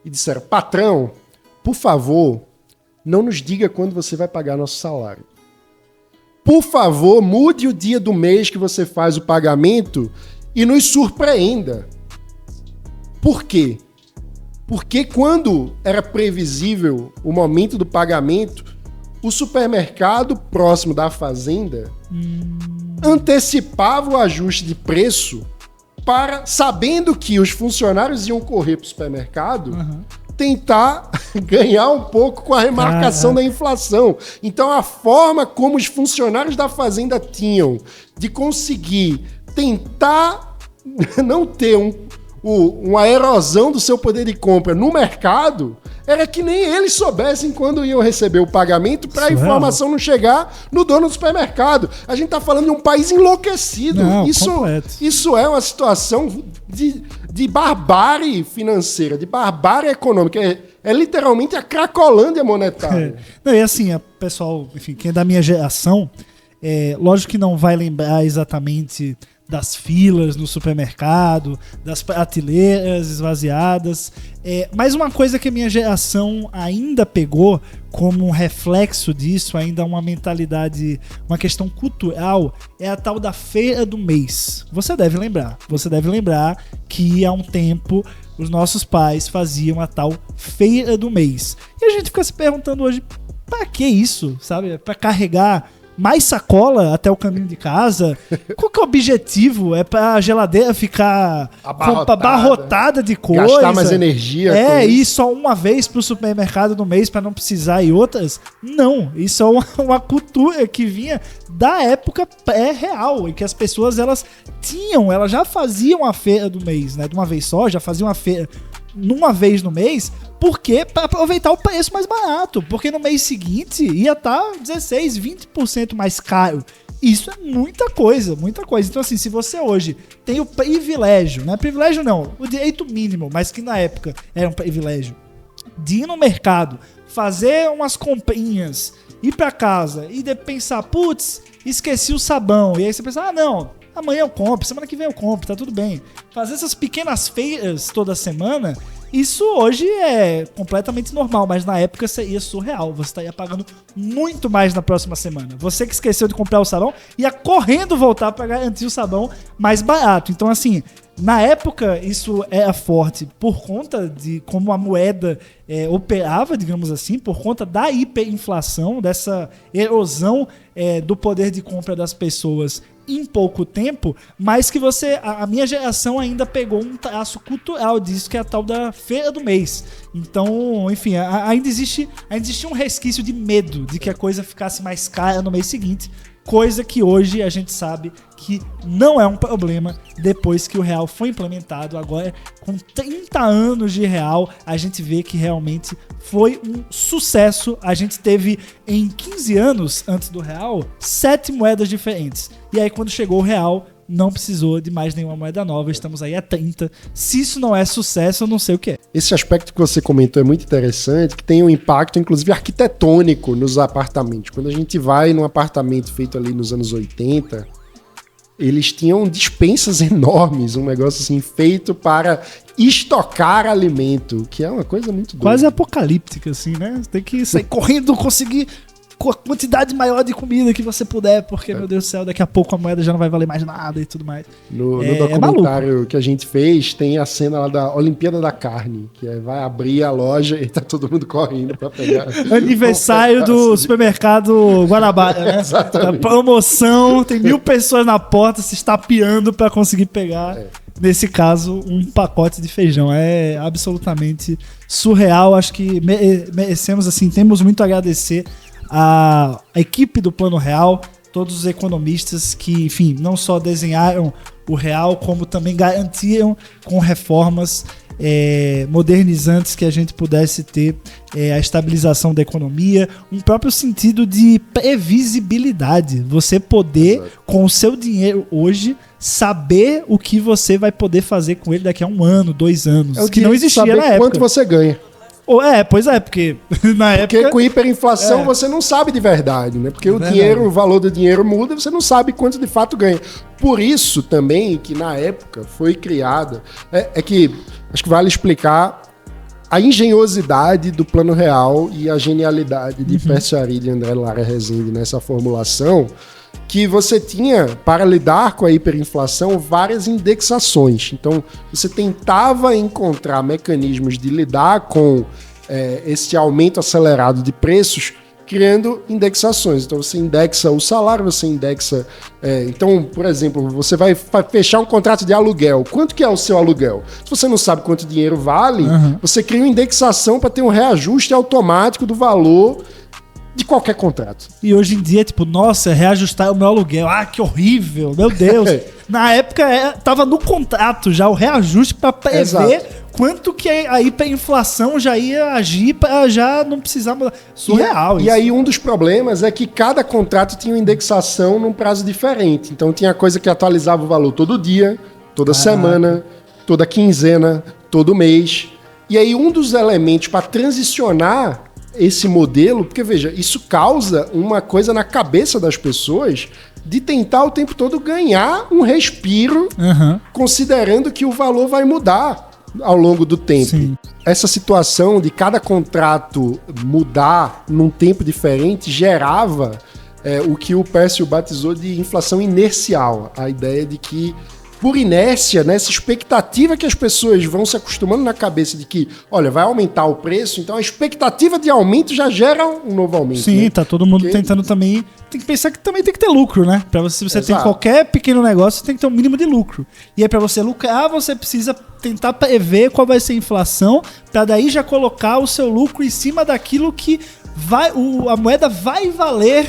e disseram: patrão, por favor, não nos diga quando você vai pagar nosso salário. Por favor, mude o dia do mês que você faz o pagamento e nos surpreenda. Por quê? Porque quando era previsível o momento do pagamento, o supermercado próximo da fazenda antecipava o ajuste de preço sabendo que os funcionários iam correr para o supermercado, tentar ganhar um pouco com a remarcação da inflação. Então, a forma como os funcionários da fazenda tinham de conseguir tentar não ter uma erosão do seu poder de compra no mercado era que nem eles soubessem quando iam receber o pagamento para a informação não chegar no dono do supermercado. A gente está falando de um país enlouquecido. Não, isso é uma situação de barbárie financeira, de barbárie econômica. É literalmente a cracolândia monetária. Não, e assim, pessoal, enfim, quem é da minha geração, lógico que não vai lembrar exatamente das filas no supermercado, das prateleiras esvaziadas. Mas uma coisa que a minha geração ainda pegou como um reflexo disso, ainda uma mentalidade, uma questão cultural, é a tal da feira do mês. Você deve lembrar que há um tempo os nossos pais faziam a tal feira do mês. E a gente fica se perguntando hoje, pra que isso, sabe? Pra carregar mais sacola até o caminho de casa? Qual que é o objetivo? É pra geladeira ficar abarrotada de coisa? Gastar mais energia? Ir só uma vez pro supermercado no mês pra não precisar ir outras? Não, isso é uma cultura que vinha da época pré-real, em que as pessoas elas já faziam a feira do mês, né? De uma vez só, já faziam a feira numa vez no mês. Por quê? Para aproveitar o preço mais barato. Porque no mês seguinte ia estar 16%, 20% mais caro. Isso é muita coisa, muita coisa. Então assim, se você hoje tem o privilégio, não é privilégio não, o direito mínimo, mas que na época era um privilégio, de ir no mercado, fazer umas comprinhas, ir para casa e pensar, putz, esqueci o sabão. E aí você pensa, não, amanhã eu compro, semana que vem eu compro, tá tudo bem. Fazer essas pequenas feiras toda semana, isso hoje é completamente normal, mas na época seria surreal. Você estaria pagando muito mais na próxima semana. Você que esqueceu de comprar o sabão, ia correndo voltar para garantir o sabão mais barato. Então assim, na época isso era forte por conta de como a moeda operava, digamos assim, por conta da hiperinflação, dessa erosão do poder de compra das pessoas em pouco tempo, mas que a minha geração ainda pegou um traço cultural disso, que é a tal da feira do mês. Então, enfim, ainda existe um resquício de medo de que a coisa ficasse mais cara no mês seguinte, coisa que hoje a gente sabe que não é um problema depois que o real foi implementado. Agora, com 30 anos de real, a gente vê que realmente foi um sucesso. A gente teve, em 15 anos antes do real, 7 moedas diferentes. E aí, quando chegou o real, não precisou de mais nenhuma moeda nova. Estamos aí a 30. Se isso não é sucesso, eu não sei o que é. Esse aspecto que você comentou é muito interessante, que tem um impacto, inclusive, arquitetônico nos apartamentos. Quando a gente vai num apartamento feito ali nos anos 80, eles tinham dispensas enormes, um negócio assim, feito para estocar alimento, que é uma coisa muito doida. Quase apocalíptica, assim, né? Você tem que sair correndo, conseguir com a quantidade maior de comida que você puder, porque, meu Deus do céu, daqui a pouco a moeda já não vai valer mais nada e tudo mais. No documentário que a gente fez, tem a cena lá da Olimpíada da Carne, que vai abrir a loja e tá todo mundo correndo pra pegar. Aniversário do supermercado Guanabara, né? Exatamente. A promoção, tem 1.000 pessoas na porta se estapeando pra conseguir pegar, nesse caso, um pacote de feijão. É absolutamente surreal. Acho que merecemos, assim, temos muito a agradecer a equipe do Plano Real, todos os economistas que, enfim, não só desenharam o real, como também garantiram com reformas modernizantes que a gente pudesse ter a estabilização da economia, um próprio sentido de previsibilidade. Você poder, com o seu dinheiro hoje, saber o que você vai poder fazer com ele daqui a 1 ano, 2 anos. É o que não existia saber na época. Quanto você ganha. Pois é, porque na época... Porque com hiperinflação você não sabe de verdade, né? Porque o valor do dinheiro muda, você não sabe quanto de fato ganha. Por isso também que na época foi criada... que acho que vale explicar a engenhosidade do Plano Real e a genialidade de Pércio Aride e André Lara Rezende nessa formulação, que você tinha, para lidar com a hiperinflação, várias indexações. Então, você tentava encontrar mecanismos de lidar com esse aumento acelerado de preços, criando indexações. Então, você indexa o salário, você indexa... então, por exemplo, você vai fechar um contrato de aluguel. Quanto que é o seu aluguel? Se você não sabe quanto dinheiro vale, você cria uma indexação para ter um reajuste automático do valor de qualquer contrato. E hoje em dia, tipo, nossa, reajustar o meu aluguel. Ah, que horrível, meu Deus. Na época, tava no contrato já o reajuste para prever quanto que a hiperinflação já ia agir para já não precisar mudar. Surreal isso. E aí um dos problemas é que cada contrato tinha uma indexação num prazo diferente. Então tinha coisa que atualizava o valor todo dia, toda semana, toda quinzena, todo mês. E aí um dos elementos para transicionar esse modelo, porque veja, isso causa uma coisa na cabeça das pessoas de tentar o tempo todo ganhar um respiro, considerando que o valor vai mudar ao longo do tempo. Sim. Essa situação de cada contrato mudar num tempo diferente gerava o que o Pércio batizou de inflação inercial. A ideia de que, por inércia, nessa expectativa que as pessoas vão se acostumando na cabeça de que, olha, vai aumentar o preço, então a expectativa de aumento já gera um novo aumento. Sim, né? Tá todo mundo tentando também... Tem que pensar que também tem que ter lucro, né? Pra você, se você tem qualquer pequeno negócio, tem que ter um mínimo de lucro. E aí, pra você lucrar, você precisa tentar prever qual vai ser a inflação, pra daí já colocar o seu lucro em cima daquilo que a moeda vai valer.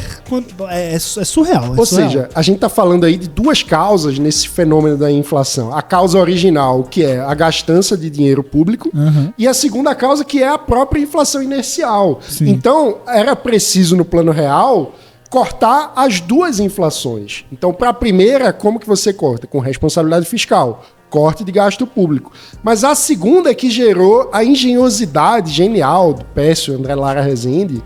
É surreal. Ou seja, a gente tá falando aí de duas causas nesse fenômeno da inflação. A causa original, que é a gastança de dinheiro público, e a segunda causa, que é a própria inflação inercial. Sim. Então, era preciso, no Plano Real, cortar as duas inflações. Então, para a primeira, como que você corta? Com responsabilidade fiscal. Corte de gasto público. Mas a segunda é que gerou a engenhosidade genial do Pércio André Lara Rezende,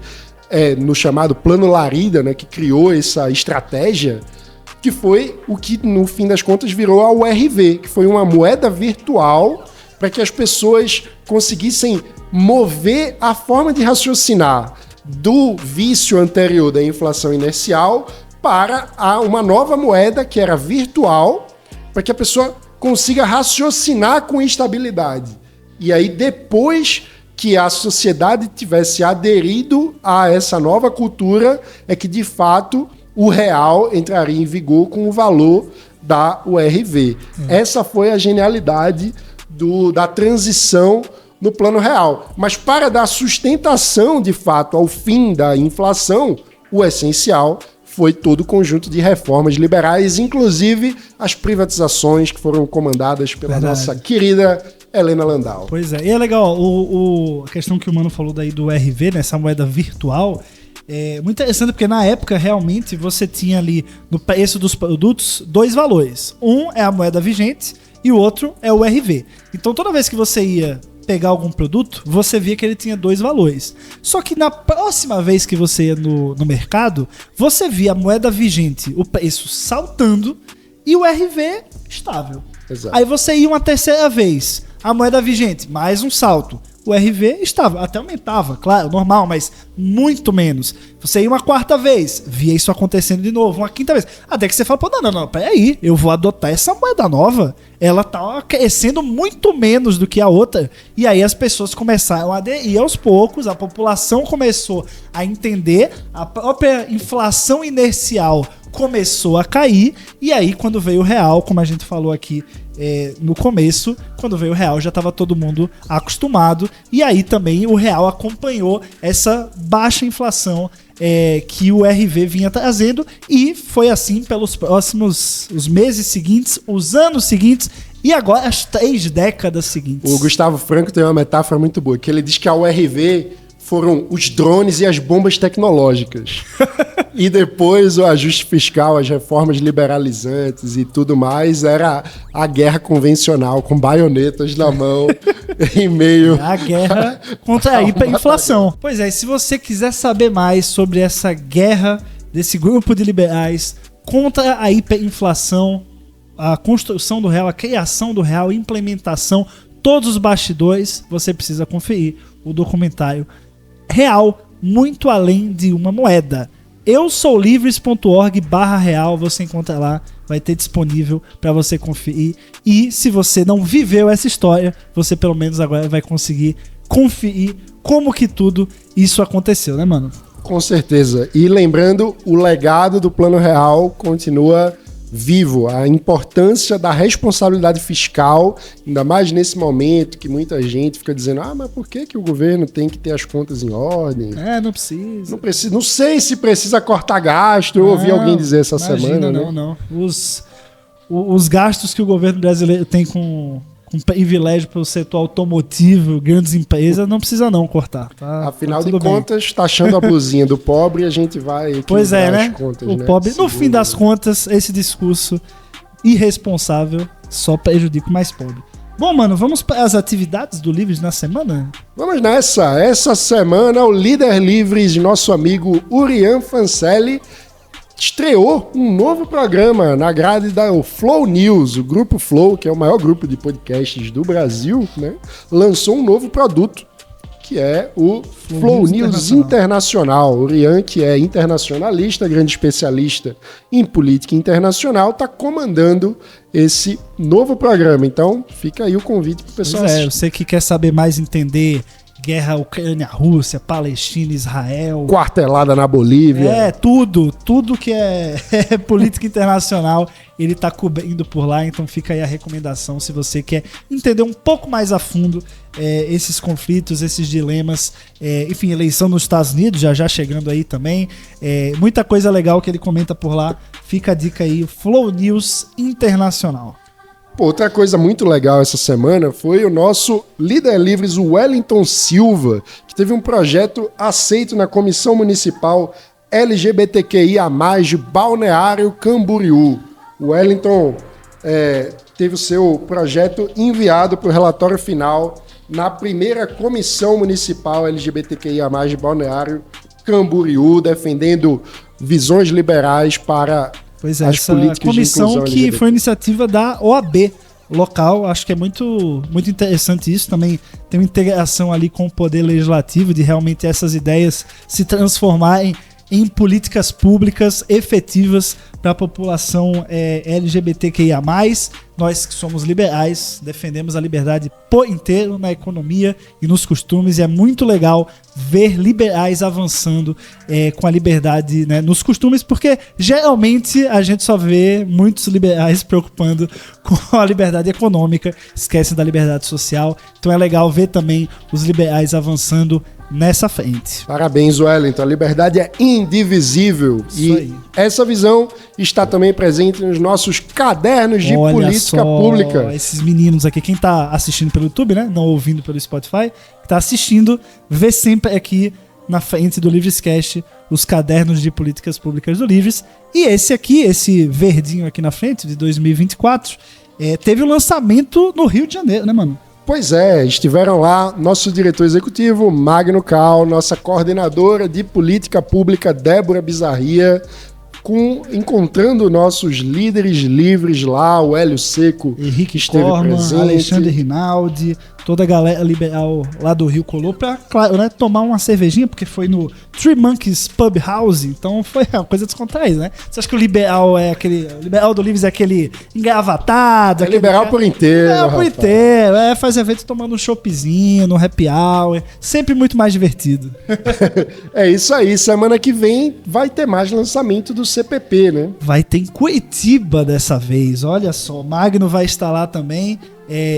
no chamado Plano Larida, né, que criou essa estratégia, que foi o que, no fim das contas, virou a URV, que foi uma moeda virtual para que as pessoas conseguissem mover a forma de raciocinar do vício anterior da inflação inercial para uma nova moeda que era virtual, para que a pessoa consiga raciocinar com estabilidade. E aí, depois que a sociedade tivesse aderido a essa nova cultura, é que, de fato, o real entraria em vigor com o valor da URV. Essa foi a genialidade da transição no Plano Real. Mas para dar sustentação, de fato, ao fim da inflação, o essencial foi todo o conjunto de reformas liberais, inclusive as privatizações que foram comandadas pela nossa querida Helena Landau. Pois é, e é legal, a questão que o Mano falou daí do RV, né, essa moeda virtual, é muito interessante porque na época realmente você tinha ali no preço dos produtos 2 valores. Um é a moeda vigente e o outro é o RV. Então toda vez que você ia pegar algum produto, você via que ele tinha 2 valores. Só que na próxima vez que você ia no mercado, você via a moeda vigente, o preço saltando e o RV estável. Exato. Aí você ia uma terceira vez, a moeda vigente, mais um salto, o RV estava, até aumentava, claro, normal, mas muito menos. Você ia uma quarta vez, via isso acontecendo de novo, uma quinta vez. Até que você fala, pô, não, peraí, eu vou adotar essa moeda nova. Ela tá crescendo muito menos do que a outra. E aí as pessoas começaram a aderir aos poucos, a população começou a entender, a própria inflação inercial começou a cair, e aí quando veio o real, como a gente falou aqui no começo, quando veio o real já estava todo mundo acostumado, e aí também o real acompanhou essa baixa inflação que o RV vinha trazendo, e foi assim pelos próximos os meses seguintes, os anos seguintes, e agora as 3 décadas seguintes. O Gustavo Franco tem uma metáfora muito boa, que ele diz que a URV foram os drones e as bombas tecnológicas. E depois o ajuste fiscal, as reformas liberalizantes e tudo mais, era a guerra convencional, com baionetas na mão, em meio... A guerra contra a hiperinflação. Pois é, e se você quiser saber mais sobre essa guerra desse grupo de liberais contra a hiperinflação, a construção do real, a criação do real, a implementação, todos os bastidores, você precisa conferir o documentário Real, muito além de uma moeda. eusoulivres.org/real, você encontra lá, vai ter disponível para você conferir. E se você não viveu essa história, você pelo menos agora vai conseguir conferir como que tudo isso aconteceu, né, mano? Com certeza. E lembrando, o legado do Plano Real continua vivo, a importância da responsabilidade fiscal, ainda mais nesse momento que muita gente fica dizendo, mas por que o governo tem que ter as contas em ordem? Não precisa. Não precisa, não sei se precisa cortar gasto, eu ouvi alguém dizer essa semana. Não. Os gastos que o governo brasileiro tem com privilégio para o setor automotivo, grandes empresas, não precisa não cortar. Tá? Afinal de contas, taxando a blusinha do pobre, a gente vai... Pois é, né? Contas, o pobre, no fim das contas, esse discurso irresponsável só prejudica o mais pobre. Bom, mano, vamos para as atividades do Livres na semana? Vamos nessa. Essa semana, o líder Livres, nosso amigo Urian Fancelli, estreou um novo programa na grade da Flow News. O Grupo Flow, que é o maior grupo de podcasts do Brasil, né, lançou um novo produto, que é o Flow News Internacional. O Rian, que é internacionalista, grande especialista em política internacional, está comandando esse novo programa. Então, fica aí o convite para o pessoal assistir. Você que quer saber mais, entender guerra Ucrânia-Rússia, Palestina-Israel... Quartelada na Bolívia. Tudo que é política internacional, ele tá cobrindo por lá, então fica aí a recomendação se você quer entender um pouco mais a fundo esses conflitos, esses dilemas, enfim, eleição nos Estados Unidos, já chegando aí também, muita coisa legal que ele comenta por lá, fica a dica aí, Flow News Internacional. Outra coisa muito legal essa semana foi o nosso líder Livres, o Wellington Silva, que teve um projeto aceito na Comissão Municipal LGBTQIA+, de Balneário Camboriú. O Wellington teve o seu projeto enviado para o relatório final na primeira Comissão Municipal LGBTQIA+, de Balneário Camboriú, defendendo visões liberais para... Pois é, essa comissão que foi iniciativa da OAB local, acho que é muito, muito interessante isso, também tem uma integração ali com o poder legislativo, de realmente essas ideias se transformarem em políticas públicas efetivas para a população LGBTQIA+. Nós que somos liberais, defendemos a liberdade por inteiro na economia e nos costumes, e é muito legal ver liberais avançando com a liberdade, né, nos costumes, porque geralmente a gente só vê muitos liberais preocupando com a liberdade econômica, esquecem da liberdade social, então é legal ver também os liberais avançando nessa frente. Parabéns, Wellington. A liberdade é indivisível. Isso e aí. Essa visão está também presente nos nossos cadernos de política pública. Esses meninos aqui, quem está assistindo pelo YouTube, né? Não ouvindo pelo Spotify, está assistindo, vê sempre aqui na frente do Livrescast os cadernos de políticas públicas do Livres. E esse aqui, esse verdinho aqui na frente, de 2024, teve o lançamento no Rio de Janeiro, né, mano? Pois é, estiveram lá nosso diretor executivo, Magno Cal, nossa coordenadora de política pública, Débora Bizarria, encontrando nossos líderes livres lá, o Hélio Seco, Henrique Corma, presente, Alexandre Rinaldi, toda a galera liberal lá do Rio colou pra, claro, né, tomar uma cervejinha, porque foi no Three Monkeys Pub House, então foi uma coisa descontraída, né? Você acha que o liberal é aquele... O liberal do Livres é aquele engravatado? É liberal por inteiro, liberal por inteiro, faz evento tomando um choppzinho, no happy hour, sempre muito mais divertido. É isso aí, semana que vem vai ter mais lançamento do CPP, né? Vai ter em Curitiba dessa vez, olha só, o Magno vai estar lá também.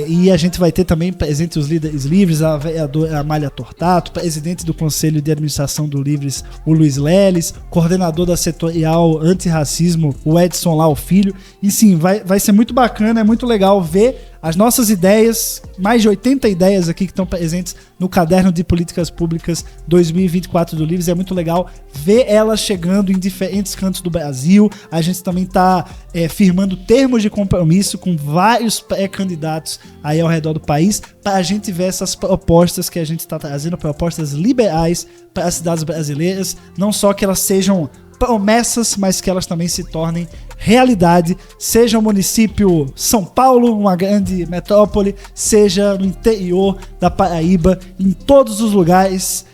E a gente vai ter também presente os líderes livres, a vereadora Amália Tortato, presidente do Conselho de Administração do Livres, o Luiz Leles, coordenador da setorial antirracismo, o Edson Lau Filho. E sim, vai ser muito bacana, é muito legal ver as nossas ideias, mais de 80 ideias aqui que estão presentes no Caderno de Políticas Públicas 2024 do Livres. É muito legal ver elas chegando em diferentes cantos do Brasil. A gente também está firmando termos de compromisso com vários pré-candidatos aí ao redor do país, para a gente ver essas propostas que a gente está trazendo, propostas liberais para as cidades brasileiras, não só que elas sejam promessas, mas que elas também se tornem realidade, seja o município São Paulo, uma grande metrópole, seja no interior da Paraíba, em todos os lugares.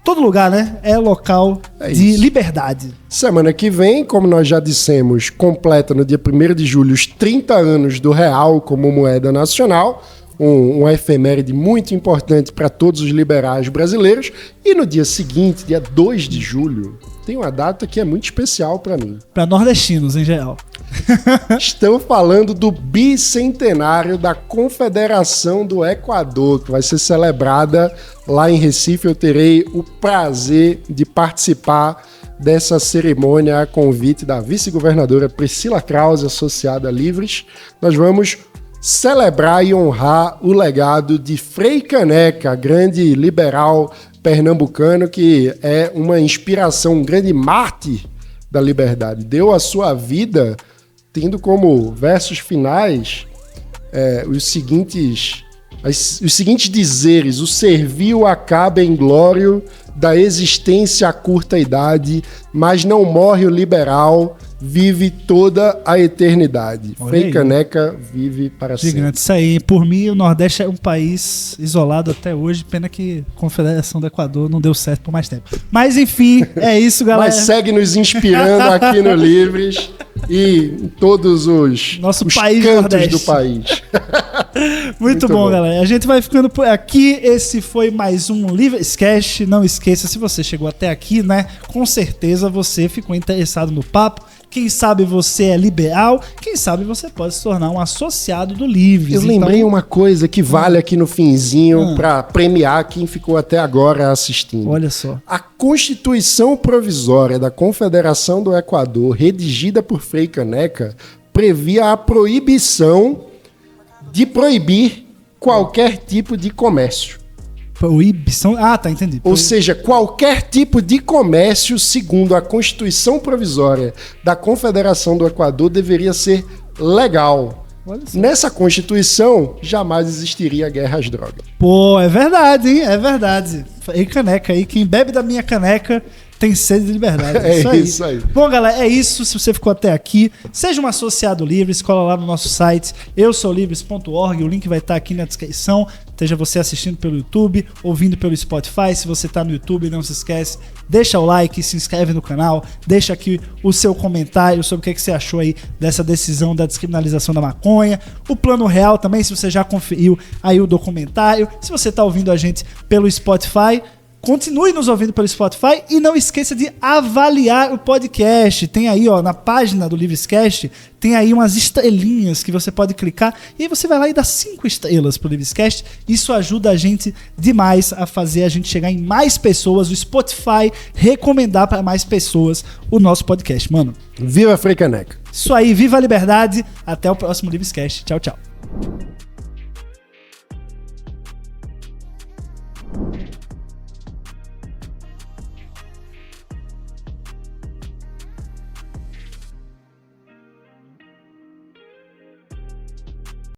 Todo lugar, né? É local de liberdade. Semana que vem, como nós já dissemos, completa no dia 1º de julho os 30 anos do real como moeda nacional. Uma efeméride muito importante para todos os liberais brasileiros. E no dia seguinte, dia 2 de julho, tem uma data que é muito especial para mim. Para nordestinos, em geral. Estão falando do bicentenário da Confederação do Equador, que vai ser celebrada lá em Recife. Eu terei o prazer de participar dessa cerimônia a convite da vice-governadora Priscila Krause, associada a Livres. Nós vamos celebrar e honrar o legado de Frei Caneca, grande liberal pernambucano, que é uma inspiração, um grande mártir da liberdade. Deu a sua vida tendo como versos finais os seguintes dizeres: o servil acaba em glória da existência a curta idade, mas não morre o liberal, vive toda a eternidade. Frei Caneca vive para sempre. Gigante, isso aí. Por mim, o Nordeste é um país isolado até hoje. Pena que a Confederação do Equador não deu certo por mais tempo. Mas enfim, é isso, galera. Mas segue nos inspirando aqui no Livres e em todos os país cantos Nordeste do país. Muito bom, galera. A gente vai ficando por aqui. Esse foi mais um Livrescast. Não esqueça, se você chegou até aqui, né? Com certeza você ficou interessado no papo. Quem sabe você é liberal, quem sabe você pode se tornar um associado do Livres. Eu lembrei uma coisa que vale aqui no finzinho para premiar quem ficou até agora assistindo. Olha só. A Constituição Provisória da Confederação do Equador, redigida por Frei Caneca, previa a proibição de proibir qualquer tipo de comércio. Proibição? Ah, tá, entendi. Ou seja, qualquer tipo de comércio, segundo a Constituição Provisória da Confederação do Equador, deveria ser legal. Nessa Constituição, jamais existiria guerra às drogas. Pô, é verdade, hein? É verdade. E caneca aí, quem bebe da minha caneca tem sede de liberdade. É isso aí. Bom, galera, é isso. Se você ficou até aqui, seja um associado Livres, cola lá no nosso site, eusoulivres.org, o link vai estar aqui na descrição. Esteja você assistindo pelo YouTube, ouvindo pelo Spotify. Se você está no YouTube, não se esquece, deixa o like, se inscreve no canal, deixa aqui o seu comentário sobre o que você achou aí dessa decisão da descriminalização da maconha. O Plano Real também, se você já conferiu aí o documentário. Se você está ouvindo a gente pelo Spotify, continue nos ouvindo pelo Spotify e não esqueça de avaliar o podcast. Tem aí, ó, na página do Livrescast, tem aí umas estrelinhas que você pode clicar e aí você vai lá e dá 5 estrelas pro Livrescast. Isso ajuda a gente demais a fazer a gente chegar em mais pessoas, o Spotify recomendar para mais pessoas o nosso podcast, mano. Viva Frei Caneca! Isso aí, viva a liberdade. Até o próximo Livrescast. Tchau, tchau.